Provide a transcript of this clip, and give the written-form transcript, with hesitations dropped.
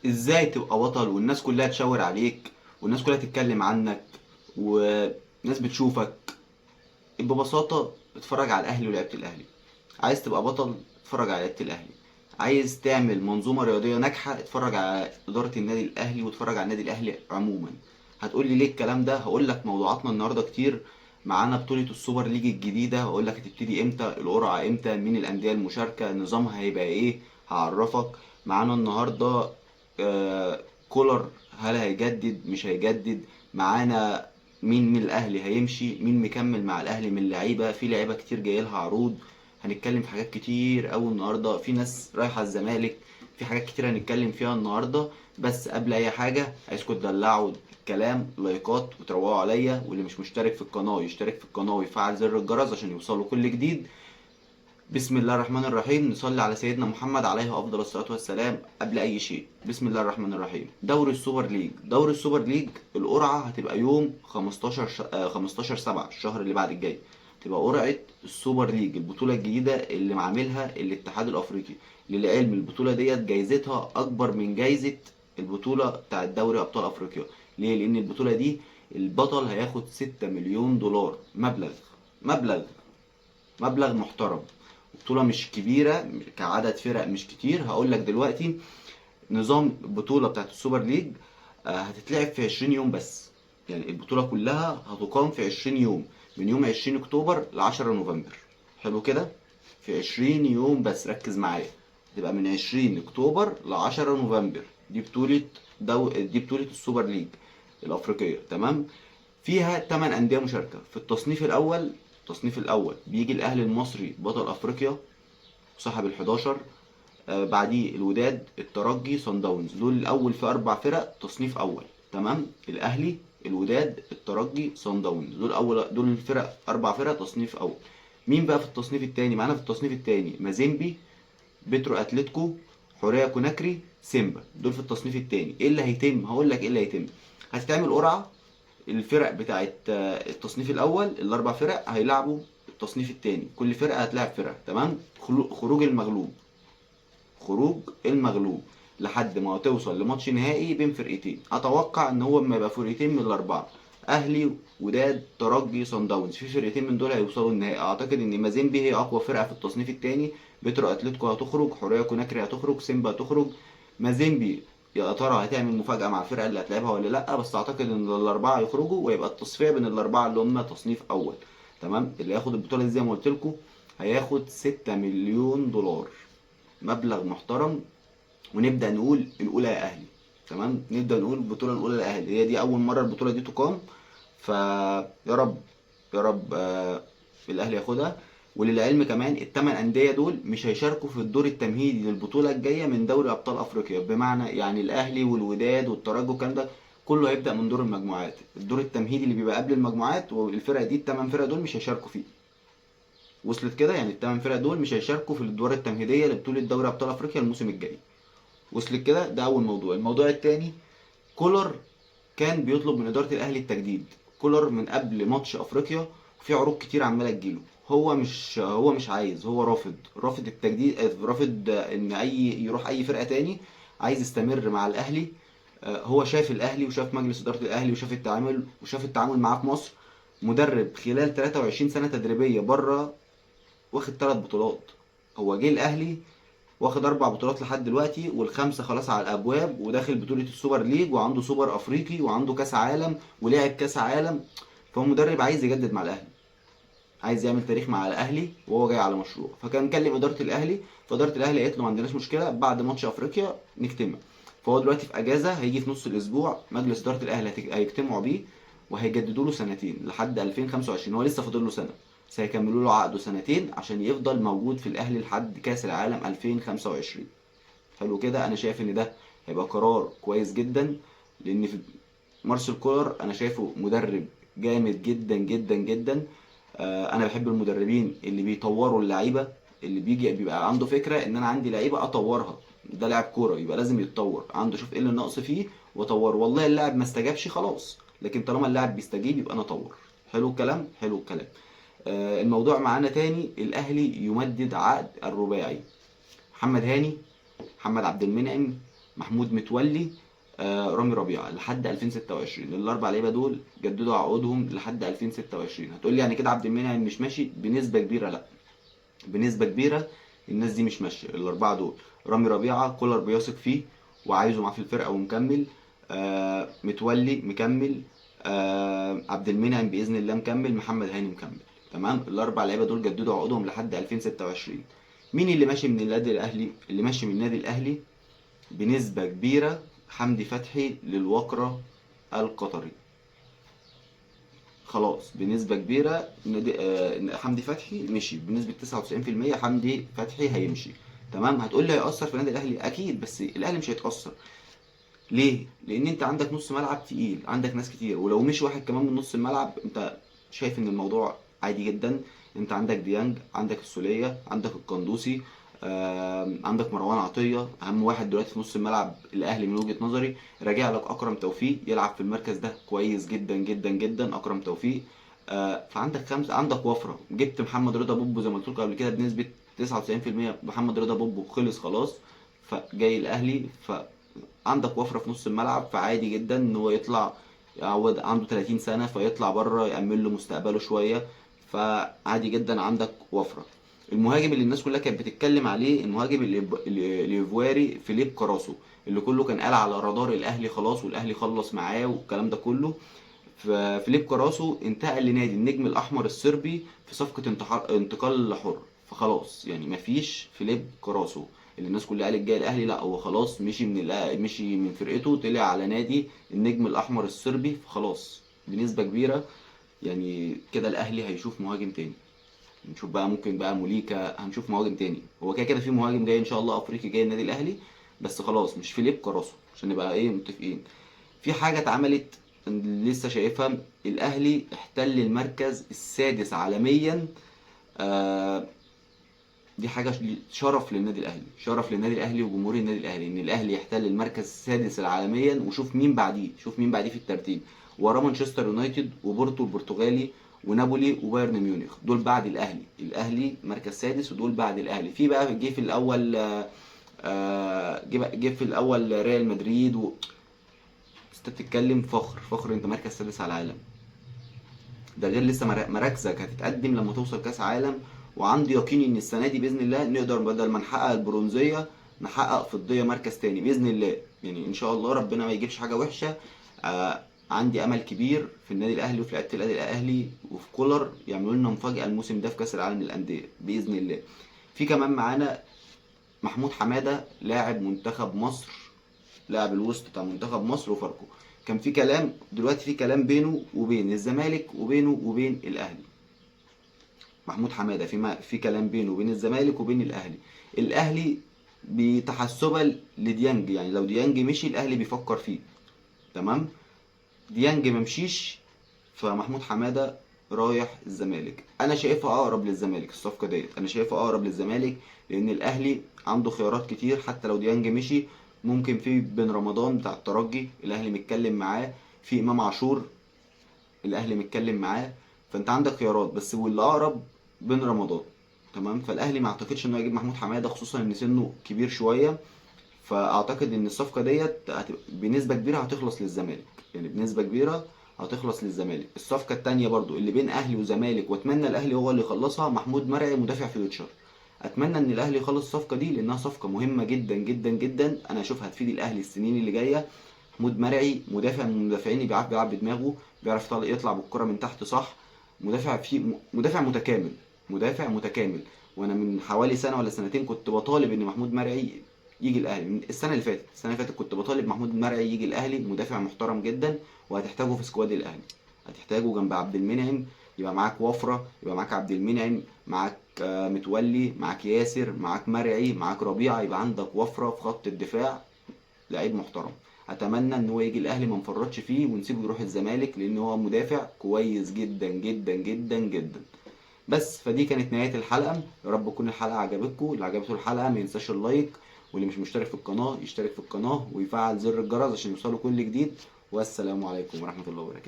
ازاي تبقى بطل والناس كلها تشاور عليك والناس كلها تتكلم عنك وناس بتشوفك؟ ببساطة اتفرج على الاهلي ولعيبة الاهلي. عايز تبقى بطل؟ اتفرج على لعيبة الاهلي. عايز تعمل منظومة رياضية ناجحة؟ اتفرج على إدارة النادي الأهلي واتفرج على النادي الأهلي عموما. هتقولي ليه الكلام ده؟ هقولك موضوعاتنا النهاردة كتير. معانا بطولة السوبر ليج الجديدة، هقولك هتبتدي امتى، القرعة امتى، مين الأندية المشاركة، نظامها هيبقى ايه، هعرفك. معانا النهاردة كولر، هل هيجدد مش هيجدد؟ معانا مين من الأهلي هيمشي، مين مكمل مع الأهلي من اللعيبة، في لعيبة كتير جايلها عروض. هنتكلم في حاجات كتير أوي النهاردة، في ناس رايحة الزمالك، في حاجات كتير هنتكلم فيها النهاردة. بس قبل أي حاجة عايزكم تدلعوا الكلام لايكات وتروقوا عليا، واللي مش مشترك في القناة يشترك في القناة ويفعل زر الجرس عشان يوصلوا كل جديد. بسم الله الرحمن الرحيم، نصلي على سيدنا محمد عليه أفضل الصلاة والسلام. قبل أي شيء بسم الله الرحمن الرحيم. دوري السوبر ليج، دوري السوبر ليج القرعة هتبقى يوم 15/7 الشهر اللي بعد الجاي. تبقى قرعة السوبر ليج، البطولة الجديدة اللي معاملها الاتحاد الأفريقي. للعلم البطولة ديت جايزتها أكبر من جايزة البطولة بتاعة دوري أبطال أفريقيا. ليه؟ لأن البطولة دي البطل هياخد 6 مليون دولار. مبلغ مبلغ محترم. بطولة مش كبيرة كعدد فرق، مش كتير. هقول لك دلوقتي نظام البطولة بتاعت السوبر ليج. هتتلعب في 20 يوم بس. يعني البطولة كلها هتقام في 20 يوم، من يوم 20 اكتوبر ل 10 نوفمبر. حلو كده؟ في 20 يوم بس، ركز معايا. تبقى من 20 اكتوبر ل 10 نوفمبر. دي بطولة السوبر ليج الأفريقية، تمام؟ فيها 8 أندية مشاركة. في التصنيف الأول بيجي الأهلي المصري بطل أفريقيا صاحب ال11. بعديه الوداد، الترجي، صن داونز. دول الأول في 4 فرق تصنيف أول، تمام؟ الأهلي، الوداد، الترجي، صن داونز. دول الفرق 4 فرق تصنيف أول. مين بقى في التصنيف التاني؟ معانا في التصنيف التاني مازيمبي، بترو اتلتيكو، حوريه كوناكري، سيمبا. دول في التصنيف التاني. ايه اللي هيتم؟ هقول لك ايه اللي هيتم. هتتعمل قرعه. الفرق بتاعت التصنيف الاول ال4 فرق هيلعبوا التصنيف التاني، كل فرقه هتلعب فرقه، تمام؟ خروج المغلوب لحد ما توصل لماتش نهائي بين فرقتين. اتوقع ان هو اما يبقى فرقتين من الاربعه، اهلي، وداد، ترجي، صن داونز، في فرقتين من دول هيوصلوا النهائي. اعتقد ان مازيمبي هي اقوى فرقه في التصنيف الثاني. بترو اتلتيكو هتخرج، حوريه كوناكري هتخرج، سيمبا هتخرج. مازيمبي يا ترى هتعمل مفاجاه مع الفرقه اللي هتلعبها ولا لا؟ بس اعتقد ان الاربعه يخرجوا ويبقى التصفيه بين الاربعه اللي هم تصنيف اول، تمام؟ اللي هياخد البطوله دي زي ما قلت لكم هياخد 6 مليون دولار. مبلغ محترم. ونبدا نقول الاولى يا اهلي، تمام؟ نبدا نقول البطوله الاولى للاهلي، هي دي اول مره البطوله دي تقام. فيا رب، يا رب الاهلي ياخدها. وللعلم كمان ال8 انديه دول مش هيشاركوا في الدور التمهيدي للبطوله الجايه من دوري ابطال افريقيا. بمعنى يعني الاهلي والوداد والترجي والكلام ده كله هيبدا من دور المجموعات. الدور التمهيدي اللي بيبقى قبل المجموعات، والفرق دي ال8 فرق دول مش هيشاركوا فيه. وصلت كده؟ يعني ال8 فرق دول مش هيشاركوا في الادوار التمهيديه لبطوله دوري ابطال افريقيا الموسم الجاي. وصلت كده؟ ده اول موضوع. الموضوع التاني، كولر كان بيطلب من اداره الاهلي التجديد. كولر من قبل ماتش افريقيا في عروض كتير عماله تجيله. هو مش عايز، هو رافض التجديد، رافض ان يروح اي فرقه تاني. عايز يستمر مع الاهلي. هو شاف الاهلي وشاف مجلس اداره الاهلي وشاف التعامل معاه في مصر. مدرب خلال 23 سنه تدريبيه بره، واخد 3 بطولات. هو جه الاهلي واخد 4 بطولات لحد دلوقتي، والخمسه خلاص على الابواب، وداخل بطوله السوبر ليج، وعنده سوبر افريقي، وعنده كاس عالم، ولعب كاس عالم. فهو مدرب عايز يجدد مع الاهلي، عايز يعمل تاريخ مع الاهلي، وهو جاي على مشروع. فكان كلم اداره الاهلي، فاداره الاهلي قالت له ما عندناش مشكله، بعد ماتش افريقيا نجتمع. فهو دلوقتي في اجازه، هيجي في نص الاسبوع مجلس اداره الاهلي هيجتمعوا بيه، وهيجددوا له سنتين لحد 2025. هو لسه فاضل له سنه، بس هيكملوا له عقده سنتين عشان يفضل موجود في الاهلي لحد كاس العالم 2025. حلو كده؟ انا شايف ان ده هيبقى قرار كويس جدا. لان في مارسيل كولر انا شايفه مدرب جامد جدا جدا جدا. انا بحب المدربين اللي بيطوروا اللعيبه، اللي بيبقى عنده فكره ان انا عندي لعيبه اطورها. ده لاعب كوره يبقى لازم يتطور، عنده شوف ايه اللي ناقص فيه واطوره. والله اللاعب ما استجابش خلاص، لكن طالما اللاعب بيستجيب يبقى انا اطور. حلو الكلام، حلو الكلام. الموضوع معانا تاني، الاهلي يمدد عقد الرباعي. محمد هاني، محمد عبد المنعم، محمود متولي، رامي ربيعه لحد 2026. الاربع لعيبه دول جددوا عقودهم لحد 2026. هتقول لي يعني كده عبد المنعم مش ماشي؟ بنسبه كبيره لا، بنسبه كبيره الناس دي مش ماشيه. الاربعه دول رامي ربيعه كولر بيثق فيه وعايزه معاه في الفرقه ومكمل، متولي مكمل، عبد المنعم باذن الله مكمل، محمد هاني مكمل. تمام، الاربع لعيبه دول جددوا عقودهم لحد 2026. مين اللي ماشي من النادي الاهلي؟ اللي ماشي من النادي الاهلي بنسبه كبيره حمدي فتحي للوكره القطري. خلاص بنسبة كبيرة حمدي فتحي مشي بنسبة 99%. حمدي فتحي هيمشي. تمام، هتقول لي هيأثر في النادي الأهلي؟ أكيد، بس الأهلي مش هيتأثر. ليه؟ لأن أنت عندك نص ملعب تقيل، عندك ناس كتير، ولو مش واحد كمان من نص الملعب أنت شايف إن الموضوع عادي جدا. أنت عندك ديانج، عندك السولية، عندك القندوسي، عندك مروان عطية. أهم واحد دلوقتي في نص الملعب الأهلي من وجهة نظري. راجع لك أكرم توفيق يلعب في المركز ده كويس جدا جدا جدا. أكرم توفيق، فعندك خمسة، عندك وفرة. جبت محمد رضا بوبو زي ما قلت لكم قبل كده بنسبة 99%. محمد رضا بوبو خلص خلاص فجاي الأهلي، عندك وفرة في نص الملعب، فعادي جدا ان هو يطلع يعوض. عنده 30 سنة فيطلع بره يأمن له مستقبله شوية، فعادي جدا عندك وفرة. المهاجم اللي الناس كلها كانت بتتكلم عليه المهاجم الايفواري فيليب كراسو، اللي كله كان قال على رادار الاهلي خلاص والاهلي خلص معاه والكلام ده كله. ففيليب كراسو انتقل لنادي النجم الاحمر الصربي في صفقة انتقال حر. فخلاص يعني مفيش فيليب كراسو اللي الناس كلها قالت جاي الاهلي، لا هو خلاص مشي مشي من فرقته، طلع على نادي النجم الاحمر الصربي. فخلاص بنسبة كبيرة يعني كده الاهلي هيشوف مهاجم تاني. نشوف بقى ممكن بقى موليكا، هنشوف مهاجم تاني. هو كده كده في مهاجم جاي ان شاء الله افريقي جاي النادي الاهلي، بس خلاص مش فيليب كراسو عشان نبقى ايه متفقين. في حاجة اتعملت لسه شايفها، الاهلي احتل المركز السادس عالميا. آه دي حاجة شرف للنادي الاهلي، شرف للنادي الاهلي وجمهور النادي الاهلي ان الاهلي يحتل المركز السادس عالميا. وشوف مين بعديه، شوف مين بعديه في الترتيب. وراه مانشستر يونايتد وبورتو البرتغالي ونابولي وبايرن ميونخ. دول بعد الاهلي. الاهلي مركز سادس ودول بعد الاهلي. في بقى جه في الاول جه في الاول ريال مدريد انت بتتكلم فخر فخر، انت مركز سادس على العالم. ده غير لسه مراكزك هتتقدم لما توصل كاس عالم. وعندي يقين ان السنه دي باذن الله نقدر بدل ما نحقق البرونزيه نحقق فضيه مركز تاني باذن الله. يعني ان شاء الله ربنا ما يجيبش حاجه وحشه. عندي امل كبير في النادي الاهلي وفي لعيبه النادي الاهلي وفي كولر يعملوا لنا مفاجاه الموسم ده في كاس العالم للانديه باذن الله. في كمان معانا محمود حماده لاعب منتخب مصر، لاعب الوسط بتاع منتخب مصر وفاركو. كان في كلام، دلوقتي في كلام بينه وبين الزمالك وبينه وبين الاهلي. محمود حماده في كلام بينه وبين الزمالك وبين الاهلي. الاهلي بتحسبا لديانج، يعني لو ديانج مشي الاهلي بيفكر فيه. تمام، ديانج ممشيش فمحمود حماده رايح الزمالك. انا شايفها اقرب للزمالك الصفقه ديت، انا شايفها اقرب للزمالك لان الاهلي عنده خيارات كتير. حتى لو ديانج مشي ممكن في بن رمضان بتاع الترجي الاهلي متكلم معاه، في امام عاشور الاهلي متكلم معاه. فانت عندك خيارات، بس واللي اقرب بن رمضان. تمام، فالاهلي ما اعتقدش انه يجيب محمود حماده خصوصا ان سنه كبير شويه. فاعتقد ان الصفقه ديت بنسبه كبيره هتخلص للزمالك، يعني بنسبه كبيره هتخلص للزمالك. الصفقه التانية برضو اللي بين اهلي وزمالك واتمنى الاهلي هو اللي يخلصها، محمود مرعي مدافع فيوتشر. اتمنى ان الاهلي يخلص الصفقه دي لانها صفقه مهمه جدا جدا جدا. انا اشوفها هتفيد الاهلي السنين اللي جايه. محمود مرعي مدافع من المدافعين اللي بيعرف يلعب بدماغه، بيعرف يطلع بالكره من تحت صح. مدافع مدافع متكامل، مدافع متكامل. وانا من حوالي سنه ولا سنتين كنت بطالب ان محمود مرعي يجي الاهلي. من السنه اللي فاتت كنت بطالب محمود مرعي يجي الاهلي. مدافع محترم جدا وهتحتاجه في سكواد الاهلي، هتحتاجه جنب عبد المنعم. يبقى معاك وفره، يبقى معاك عبد المنعم، معاك متولي، معاك ياسر، معاك مرعي، معاك ربيعه. يبقى عندك وفره في خط الدفاع، لعيب محترم. اتمنى ان هو يجي الاهلي ما نفرطش فيه ونسيبه يروح الزمالك لان هو مدافع كويس جدا جدا جدا جدا. بس فدي كانت نهايه الحلقه. يا رب تكون الحلقه عجبتكم. اللي عجبته الحلقه ما ينساش اللايك، واللي مش مشترك في القناه يشترك في القناه ويفعل زر الجرس عشان يوصله كل جديد. والسلام عليكم ورحمه الله وبركاته.